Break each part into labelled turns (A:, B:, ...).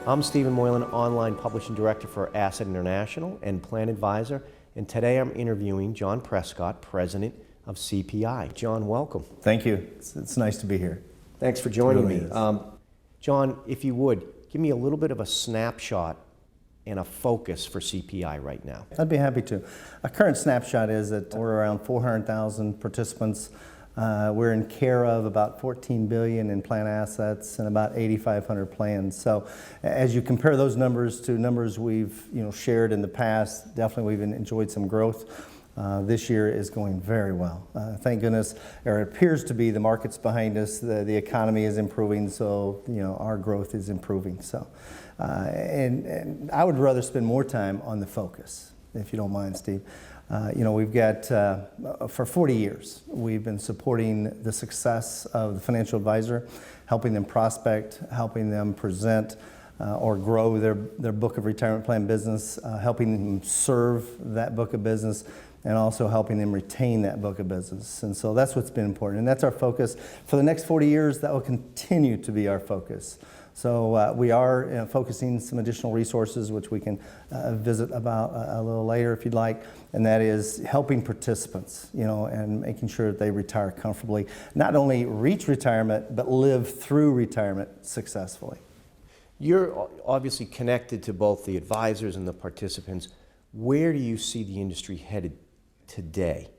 A: I'm Stephen Moylan, Online Publishing Director for Asset International and PlanAdviser, and today I'm interviewing Jon Prescott, President of CPI. Jon, welcome.
B: Thank you. It's nice to be here.
A: Thanks for joining me. Jon, if you would, give me a little bit of a snapshot and a focus for CPI right now.
B: I'd be happy to. A current snapshot is that we're around 400,000 participants. We're in care of about $14 billion in plan assets and about 8,500 plans. So as you compare those numbers to numbers we've shared in the past, definitely we've enjoyed some growth. This year is going very well. Thank goodness, or it appears to be, the market's behind us, the economy is improving, so our growth is improving. So, and I would rather spend more time on the focus, if you don't mind, Steve. We've got, for 40 years, we've been supporting the success of the financial advisor, helping them prospect, helping them present or grow their book of retirement plan business, helping them serve that book of business, and also helping them retain that book of business. And so that's what's been important, and that's our focus. For the next 40 years, that will continue to be our focus. So we are focusing some additional resources, which we can visit about a little later if you'd like, and that is helping participants, and making sure that they retire comfortably. Not only reach retirement, but live through retirement successfully.
A: You're obviously connected to both the advisors and the participants. Where do you see the industry headed today?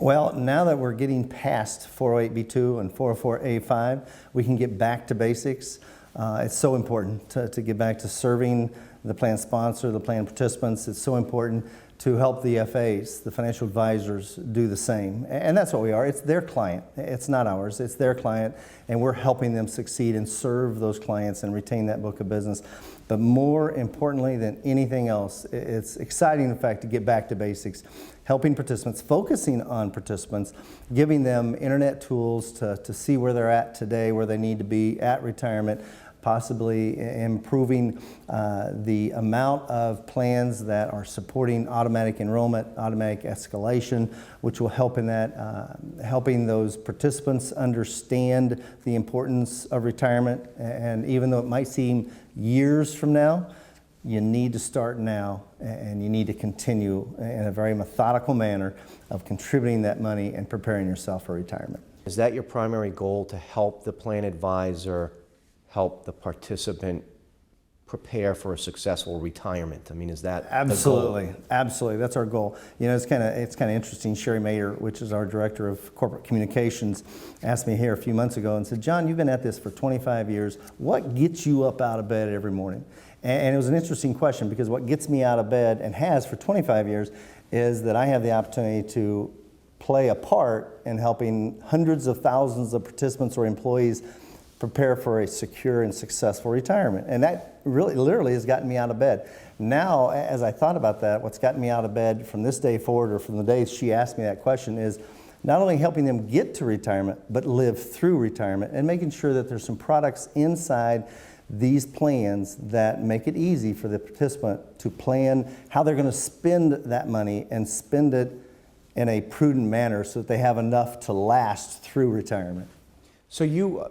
B: Well, now that we're getting past 408B2 and 404A5, we can get back to basics. It's so important to get back to serving the plan sponsor, the plan participants. It's so important to help the FAs, the financial advisors, do the same. And that's what we are. It's their client. It's not ours. It's their client, and we're helping them succeed and serve those clients and retain that book of business. But more importantly than anything else, it's exciting, in fact, to get back to basics, helping participants, focusing on participants, giving them internet tools to see where they're at today, where they need to be at retirement, possibly improving the amount of plans that are supporting automatic enrollment, automatic escalation, which will help in that, helping those participants understand the importance of retirement. And even though it might seem years from now, you need to start now, and you need to continue in a very methodical manner of contributing that money and preparing yourself for retirement.
A: Is that your primary goal, to help the plan advisor help the participant prepare for a successful retirement? I mean, is that
B: absolutely,
A: the goal?
B: Absolutely, that's our goal. It's kind of interesting. Sherry Mayer, which is our director of corporate communications, asked me here a few months ago and said, "Jon, you've been at this for 25 years. What gets you up out of bed every morning?" And it was an interesting question, because what gets me out of bed, and has for 25 years, is that I have the opportunity to play a part in helping hundreds of thousands of participants or employees prepare for a secure and successful retirement. And that really, literally has gotten me out of bed. Now, as I thought about that, what's gotten me out of bed from this day forward, or from the day she asked me that question, is not only helping them get to retirement, but live through retirement, and making sure that there's some products inside these plans that make it easy for the participant to plan how they're going to spend that money, and spend it in a prudent manner so that they have enough to last through retirement.
A: So you,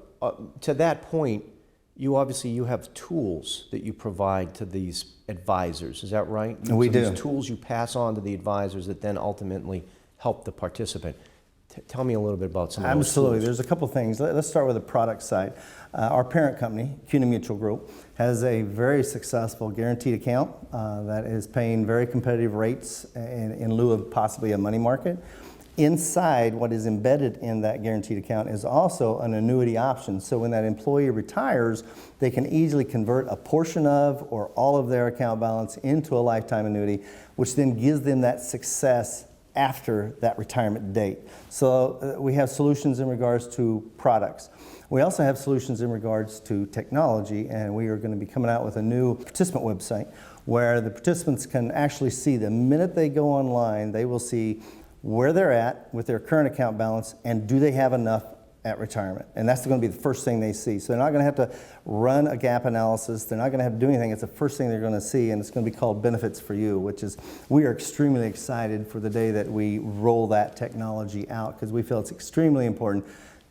A: to that point, you have tools that you provide to these advisors. Is that right?
B: We do.
A: These tools you pass on to the advisors that then ultimately help the participant. Tell me a little bit about some of those tools.
B: Absolutely. There's a couple things. Let's start with the product side. Our parent company, CUNA Mutual Group, has a very successful guaranteed account that is paying very competitive rates in lieu of possibly a money market. Inside, what is embedded in that guaranteed account is also an annuity option. So when that employee retires, they can easily convert a portion of or all of their account balance into a lifetime annuity, which then gives them that success after that retirement date. So we have solutions in regards to products. We also have solutions in regards to technology, and we are going to be coming out with a new participant website where the participants can actually see, the minute they go online, they will see where they're at with their current account balance, and do they have enough at retirement. And that's going to be the first thing they see. So they're not going to have to run a gap analysis. They're not going to have to do anything. It's the first thing they're going to see, and it's going to be called Benefits for You, which is, we are extremely excited for the day that we roll that technology out, because we feel it's extremely important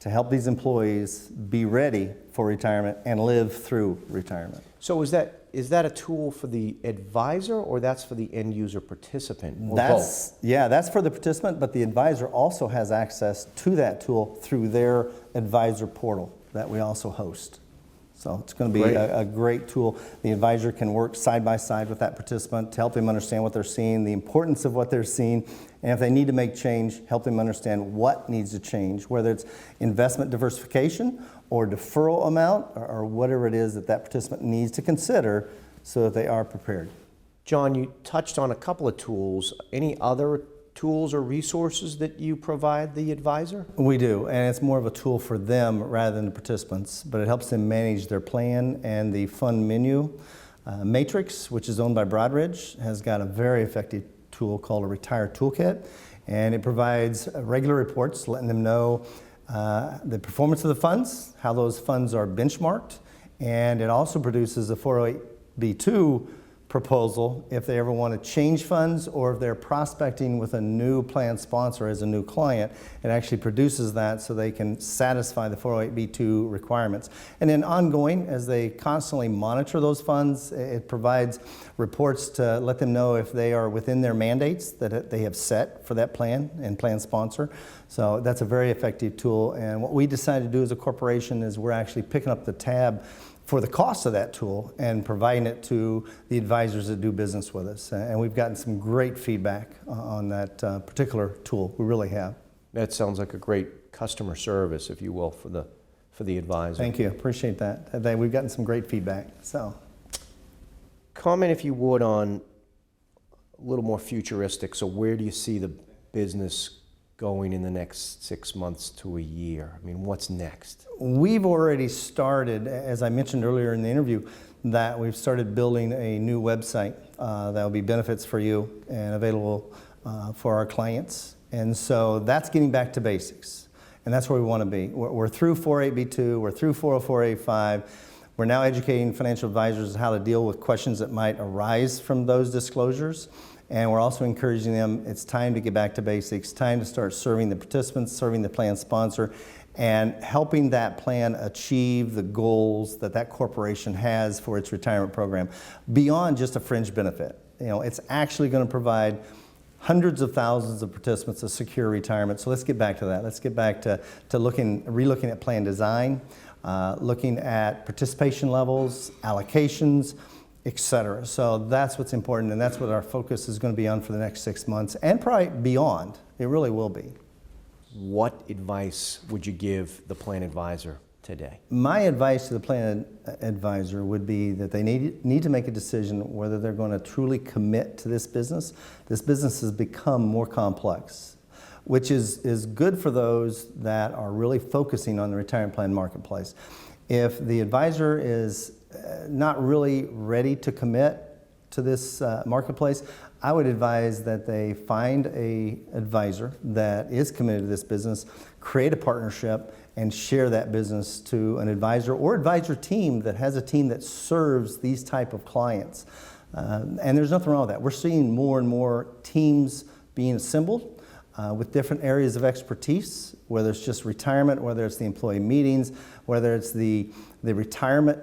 B: to help these employees be ready for retirement and live through retirement.
A: So is that a tool for the advisor, or that's for the end user participant, or both?
B: Yeah, that's for the participant, but the advisor also has access to that tool through their advisor portal that we also host. So it's going to be a great tool. The advisor can work side by side with that participant to help them understand what they're seeing, the importance of what they're seeing, and if they need to make change, help them understand what needs to change, whether it's investment diversification or deferral amount or whatever it is that participant needs to consider so that they are prepared.
A: John, you touched on a couple of tools. Any other tools or resources that you provide the advisor?
B: We do, and it's more of a tool for them rather than the participants, but it helps them manage their plan. And the fund menu matrix, which is owned by Broadridge, has got a very effective tool called a Retire Toolkit, and it provides regular reports letting them know the performance of the funds, how those funds are benchmarked, and it also produces a 408B2 proposal if they ever want to change funds or if they're prospecting with a new plan sponsor as a new client. It actually produces that so they can satisfy the 408B2 requirements. And then ongoing, as they constantly monitor those funds, it provides reports to let them know if they are within their mandates that they have set for that plan and plan sponsor. So that's a very effective tool. And what we decided to do as a corporation is we're actually picking up the tab for the cost of that tool and providing it to the advisors that do business with us. And we've gotten some great feedback on that particular tool. We really have.
A: That sounds like a great customer service, if you will, for the advisor.
B: Thank you. Appreciate that. We've gotten some great feedback. So,
A: comment, if you would, on a little more futuristic. So where do you see the business going in the next 6 months to a year? I mean, what's next?
B: We've already started, as I mentioned earlier in the interview, that we've started building a new website that will be benefits for you and available for our clients. And so that's getting back to basics. And that's where we want to be. We're through 408B2, we're through 404A5. We're now educating financial advisors how to deal with questions that might arise from those disclosures. And we're also encouraging them, it's time to get back to basics, time to start serving the participants, serving the plan sponsor, and helping that plan achieve the goals that corporation has for its retirement program beyond just a fringe benefit. You know, it's actually going to provide hundreds of thousands of participants a secure retirement. So let's get back to that. Let's get back to relooking at plan design, looking at participation levels, allocations, etc. So that's what's important, and that's what our focus is going to be on for the next 6 months, and probably beyond. It really will be.
A: What advice would you give the plan advisor today?
B: My advice to the plan advisor would be that they need to make a decision whether they're going to truly commit to this business. This business has become more complex, which is good for those that are really focusing on the retirement plan marketplace. If the advisor is not really ready to commit to this marketplace, I would advise that they find an advisor that is committed to this business, create a partnership, and share that business to an advisor or advisor team that has a team that serves these type of clients. And there's nothing wrong with that. We're seeing more and more teams being assembled with different areas of expertise, whether it's just retirement, whether it's the employee meetings, whether it's the retirement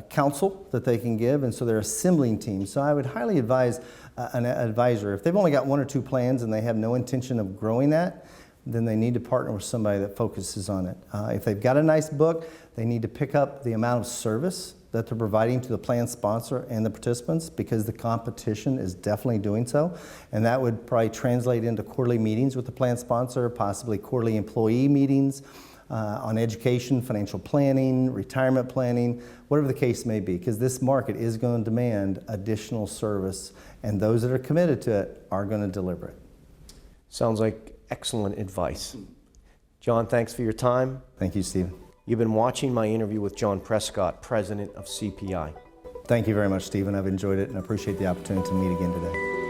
B: counsel that they can give, and so they're assembling teams. So I would highly advise an advisor, if they've only got 1 or 2 plans and they have no intention of growing that, then they need to partner with somebody that focuses on it. If they've got a nice book, they need to pick up the amount of service that they're providing to the plan sponsor and the participants, because the competition is definitely doing so. And that would probably translate into quarterly meetings with the plan sponsor, possibly quarterly employee meetings on education, financial planning, retirement planning, whatever the case may be, because this market is going to demand additional service, and those that are committed to it are going to deliver it.
A: Sounds like excellent advice. John, thanks for your time.
B: Thank you, Stephen.
A: You've been watching my interview with Jon Prescott, president of CPI.
B: Thank you very much, Stephen. I've enjoyed it and appreciate the opportunity to meet again today.